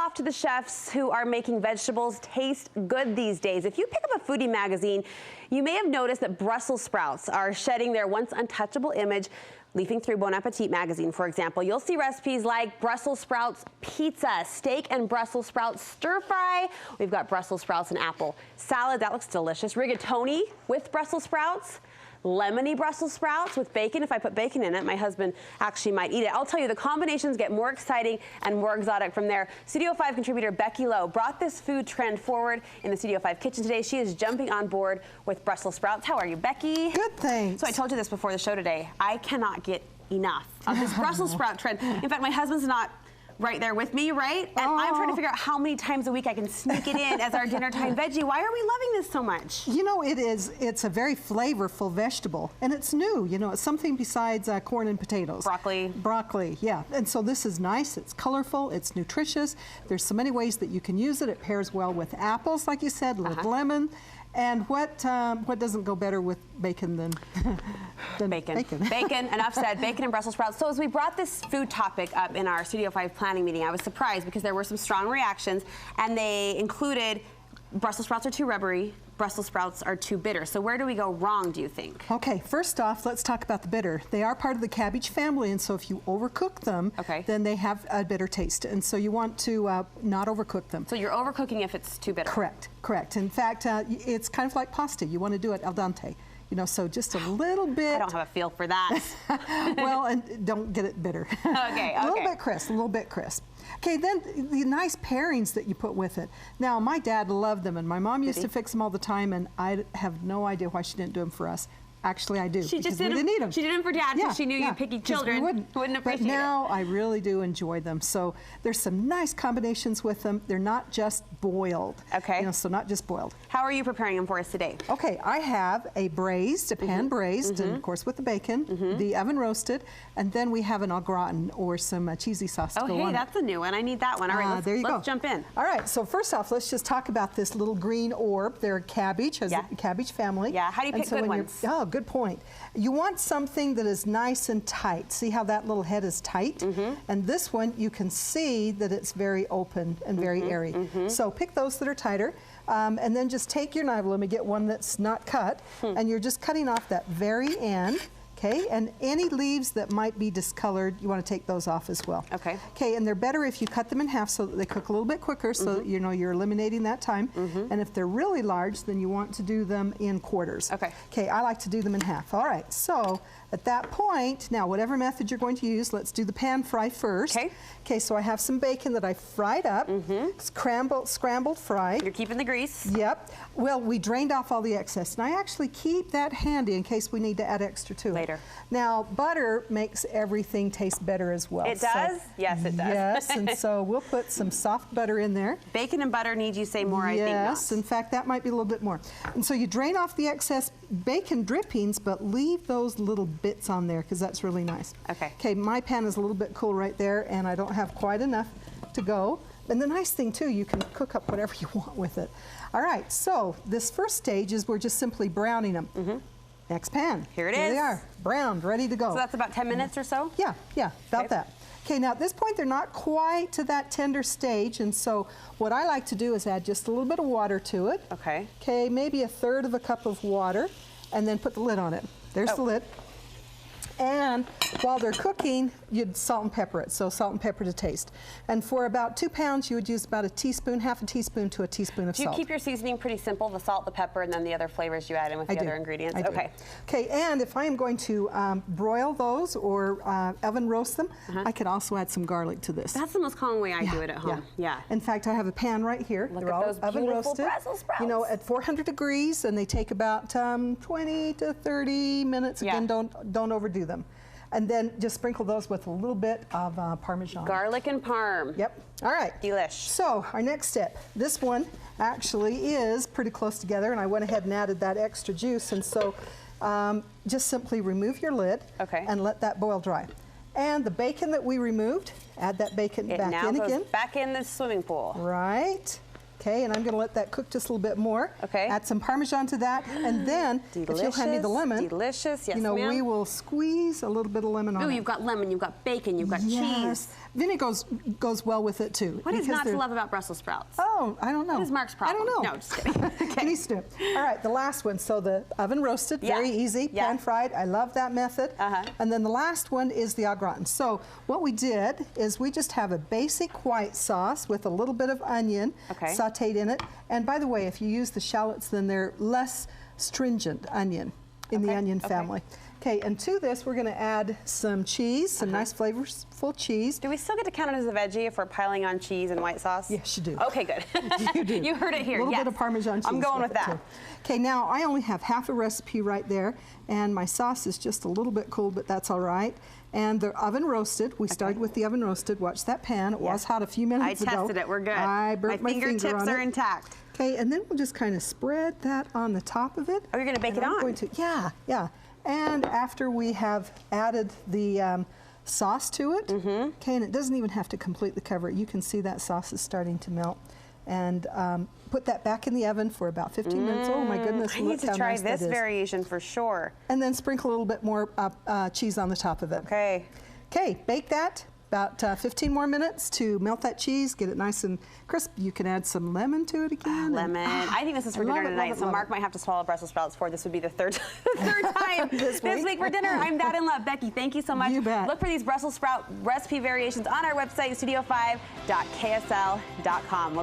off to the chefs who are making vegetables taste good these days. If you pick up a foodie magazine, you may have noticed that Brussels sprouts are shedding their once untouchable image. Leafing through Bon Appetit magazine, for example, you'll see recipes like Brussels sprouts pizza, steak and Brussels sprouts stir fry. We've got Brussels sprouts and apple salad. That looks delicious. Rigatoni with Brussels sprouts. Lemony Brussels sprouts with bacon. If I put bacon in it, my husband actually might eat it. I'll tell you, the combinations get more exciting and more exotic from there. Studio 5 contributor Becky Low brought this food trend forward in the Studio 5 kitchen today. She is jumping on board with Brussels sprouts. How are you, Becky? Good, thanks. So I told you this before the show today. I cannot get enough of this Brussels sprout trend. In fact, my husband's not right there with me, right? And I'm trying to figure out how many times a week I can sneak it in as our dinner time veggie. Why are we loving this so much? You know, it's a very flavorful vegetable, and it's new. You know, it's something besides corn and potatoes. Broccoli. Broccoli, yeah. And so this is nice, it's colorful, it's nutritious. There's so many ways that you can use it. It pairs well with apples, like you said, with lemon. And what doesn't go better with bacon than bacon? Bacon, enough said. Bacon and Brussels sprouts. So as we brought this food topic up in our Studio 5 planning meeting, I was surprised because there were some strong reactions, and they included Brussels sprouts are too rubbery, Brussels sprouts are too bitter. So where do we go wrong, do you think? Okay, first off, let's talk about the bitter. They are part of the cabbage family, and so if you overcook them, then they have a bitter taste. And so you want to not overcook them. So you're overcooking if it's too bitter? Correct, correct. In fact, it's kind of like pasta. You want to do it al dente. You know, so just a little bit. I don't have a feel for that. Well, and don't get it bitter. Okay. A little bit crisp, a little bit crisp. Okay, then the nice pairings that you put with it. Now, my dad loved them, and my mom used to fix them all the time, and I have no idea why she didn't do them for us. Actually, I do. She just didn't eat them. She did them for Dad because she knew you picky children wouldn't appreciate But now I really do enjoy them. So there's some nice combinations with them. They're not just boiled. Okay. You know, so not just boiled. How are you preparing them for us today? Okay, I have a braised, a pan braised, and of course with the bacon, the oven roasted, and then we have an au gratin or some cheesy sauce to go on. Hey, that's a new one. I need that one. All right, let's jump in. All right, so first off, let's just talk about this little green orb. They're cabbage, has a cabbage family. Yeah, how do you pick good ones? Oh, good point. You want something that is nice and tight. See how that little head is tight? And this one, you can see that it's very open and very airy. So pick those that are tighter, and then just take your knife. Let me get one that's not cut, and you're just cutting off that very end. Okay, and any leaves that might be discolored, you want to take those off as well. Okay. Okay, and they're better if you cut them in half so that they cook a little bit quicker, so that, you know, you're eliminating that time. And if they're really large, then you want to do them in quarters. Okay. Okay, I like to do them in half. All right, so at that point, now whatever method you're going to use, let's do the pan fry first. Okay. Okay, so I have some bacon that I fried up, scrambled fried. You're keeping the grease. Yep. Well, we drained off all the excess, and I actually keep that handy in case we need to add extra to it. Later. Now, butter makes everything taste better as well. It does? Yes, it does. Yes, and so we'll put some soft butter in there. Bacon and butter need you say more, I think not. Yes, in fact, that might be a little bit more. And so you drain off the excess bacon drippings, but leave those little bits on there because that's really nice. Okay. Okay, my pan is a little bit cool right there, and I don't have quite enough to go. And the nice thing, too, you can cook up whatever you want with it. All right, so this first stage is we're just simply browning them. Next pan. Here it is. Here they are, browned, ready to go. So that's about 10 minutes or so? Yeah, about that. Okay, now at this point, they're not quite to that tender stage, and so what I like to do is add just a little bit of water to it. Okay. Okay, maybe 1/3 of a cup of water, and then put the lid on it. There's the lid. And while they're cooking, you'd salt and pepper it, so salt and pepper to taste. And for about 2 pounds, you would use about a teaspoon, half a teaspoon to a teaspoon of salt. Do you keep your seasoning pretty simple, the salt, the pepper, and then the other flavors you add in with the other ingredients? I do. Okay. Okay, and if I am going to broil those or oven roast them, I could also add some garlic to this. That's the most common way I do it at home. Yeah. In fact, I have a pan right here. Look They're at all those oven beautiful roasted. Brussels sprouts. You know, at 400 degrees, and they take about 20 to 30 minutes. Again, don't overdo them. And then just sprinkle those with a little bit of Parmesan. Garlic and parm. Yep. All right. Delish. So our next step. This one actually is pretty close together, and I went ahead and added that extra juice. And so just simply remove your lid and let that boil dry. And the bacon that we removed, add that bacon back in again. Back in the swimming pool. Right. Okay, and I'm going to let that cook just a little bit more. Okay. Add some Parmesan to that, and then if you'll hand me the lemon, delicious, yes, you know, ma'am. we will squeeze a little bit of lemon on it. Ooh, you've got lemon, you've got bacon, you've got cheese. Vinegar goes well with it too. What is not to love about Brussels sprouts? Oh, I don't know. What is Mark's problem? I don't know. No, just kidding. Okay. He needs to. All right, the last one. So the oven roasted, very easy, pan fried. I love that method. And then the last one is the au gratin. So what we did is we just have a basic white sauce with a little bit of onion sauteed in it. And by the way, if you use the shallots, then they're less stringent onion in the onion family. Okay, and to this we're going to add some cheese, some nice flavorful cheese. Do we still get to count it as a veggie if we're piling on cheese and white sauce? Yes, you do. Okay, good. You do. You heard it here. A little bit of Parmesan cheese. I'm going with that. Okay, now I only have half a recipe right there, and my sauce is just a little bit cold, but that's all right. And the oven roasted. We started with the oven roasted. Watch that pan. It was hot a few minutes ago. I tested it. We're good. I burnt my fingertips are intact. Okay, and then we'll just kind of spread that on the top of it. Oh, you're going to bake it on? I'm going to, yeah. And after we have added the sauce to it, okay, and it doesn't even have to completely cover it. You can see that sauce is starting to melt. And put that back in the oven for about 15 minutes. Oh my goodness, I need to try this variation for sure. And then sprinkle a little bit more cheese on the top of it. Okay. Okay, bake that about 15 more minutes to melt that cheese, get it nice and crisp. You can add some lemon to it again. Lemon. I think this is for dinner tonight, so Mark might have to swallow Brussels sprouts for this would be the third time this week for dinner. I'm That in Love. Becky, thank you so much. You bet. Look for these Brussels sprout recipe variations on our website, studio5.ksl.com.